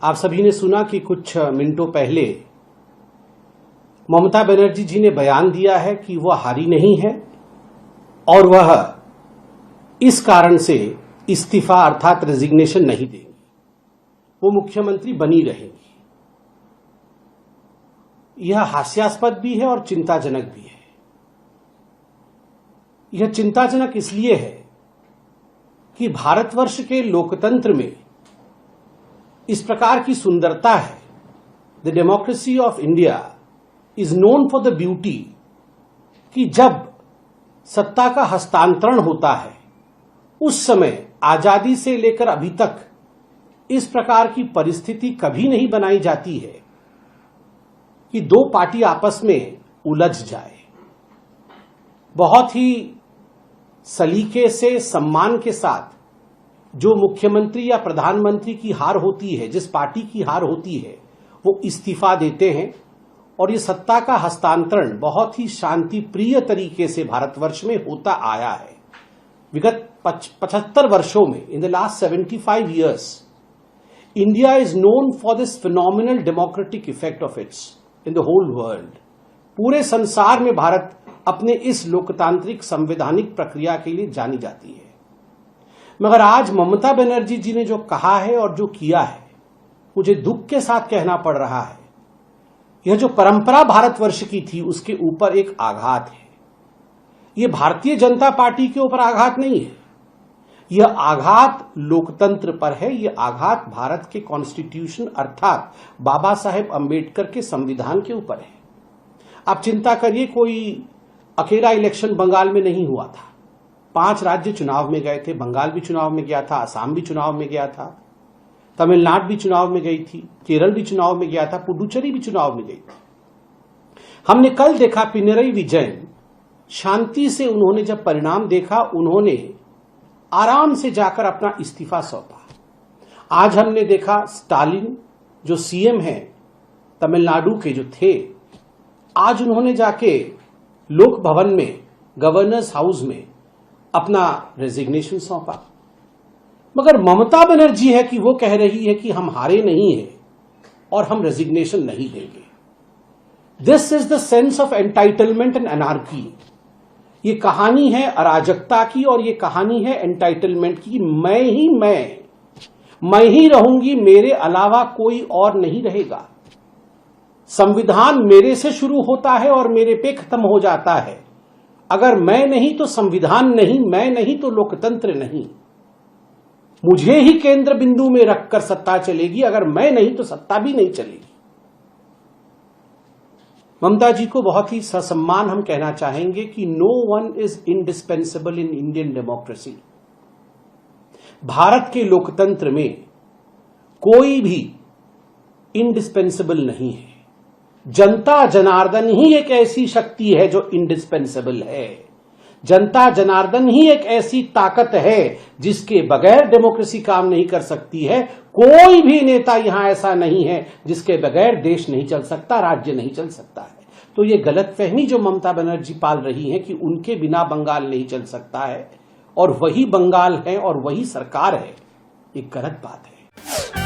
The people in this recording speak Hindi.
आप सभी ने सुना कि कुछ मिनटों पहले ममता बनर्जी जी ने बयान दिया है कि वह हारी नहीं है और वह इस कारण से इस्तीफा अर्थात रेजिग्नेशन नहीं देंगी, वो मुख्यमंत्री बनी रहेंगी। यह हास्यास्पद भी है और चिंताजनक भी है। यह चिंताजनक इसलिए है कि भारतवर्ष के लोकतंत्र में इस प्रकार की सुंदरता है। The democracy of India is known for the beauty कि जब सत्ता का हस्तांतरण होता है उस समय आजादी से लेकर अभी तक इस प्रकार की परिस्थिति कभी नहीं बनाई जाती है कि दो पार्टी आपस में उलझ जाए। बहुत ही सलीके से, सम्मान के साथ जो मुख्यमंत्री या प्रधानमंत्री की हार होती है, जिस पार्टी की हार होती है, वो इस्तीफा देते हैं और ये सत्ता का हस्तांतरण बहुत ही शांति प्रिय तरीके से भारतवर्ष में होता आया है। विगत 75 वर्षों में, in the last 75 years, India is known for this phenomenal democratic effect of its in the whole world. पूरे संसार में भारत अपने इस लोकतांत्रिक संवैधानिक प्रक्रिया के लिए जानी जाती है। मगर आज ममता बनर्जी जी ने जो कहा है और जो किया है, मुझे दुख के साथ कहना पड़ रहा है, यह जो परंपरा भारतवर्ष की थी उसके ऊपर एक आघात है। यह भारतीय जनता पार्टी के ऊपर आघात नहीं है, यह आघात लोकतंत्र पर है। यह आघात भारत के कॉन्स्टिट्यूशन अर्थात बाबा साहेब अंबेडकर के संविधान के ऊपर है। आप चिंता करिए, कोई अकेला इलेक्शन बंगाल में नहीं हुआ था। 5 राज्य चुनाव में गए थे, बंगाल भी चुनाव में गया था, असम भी चुनाव में गया था, तमिलनाडु भी चुनाव में गई थी, केरल भी चुनाव में गया था, पुडुचेरी भी चुनाव में गई थी। हमने कल देखा पिनरई विजयन, शांति से उन्होंने जब परिणाम देखा, उन्होंने आराम से जाकर अपना इस्तीफा सौंपा। आज हमने देखा स्टालिन जो सीएम हैं तमिलनाडु के जो थे, आज उन्होंने जाके लोक भवन में, गवर्नर्स हाउस में अपना रेजिग्नेशन सौंपा। मगर ममता बनर्जी है कि वो कह रही है कि हम हारे नहीं हैं और हम रेजिग्नेशन नहीं देंगे। This is the sense of entitlement and anarchy. ये कहानी है अराजकता की और ये कहानी है एंटाइटलमेंट की। मैं ही रहूंगी, मेरे अलावा कोई और नहीं रहेगा। संविधान मेरे से शुरू होता है और मेरे पे खत्म हो जाता है। अगर मैं नहीं तो संविधान नहीं, मैं नहीं तो लोकतंत्र नहीं। मुझे ही केंद्र बिंदु में रखकर सत्ता चलेगी, अगर मैं नहीं तो सत्ता भी नहीं चलेगी। ममता जी को बहुत ही ससम्मान हम कहना चाहेंगे कि no one is indispensable in Indian democracy. Bharat के लोकतंत्र में कोई भी इंडिस्पेंसेबल नहीं है। जनता जनार्दन ही एक ऐसी शक्ति है जो इंडिस्पेंसेबल है। जनता जनार्दन ही एक ऐसी ताकत है जिसके बगैर डेमोक्रेसी काम नहीं कर सकती है। कोई भी नेता यहां ऐसा नहीं है जिसके बगैर देश नहीं चल सकता, राज्य नहीं चल सकता है। तो ये गलतफहमी जो ममता बनर्जी पाल रही है कि उनके बिना बंगाल नहीं चल सकता है और वही बंगाल है और वही सरकार है, एक गलत बात है।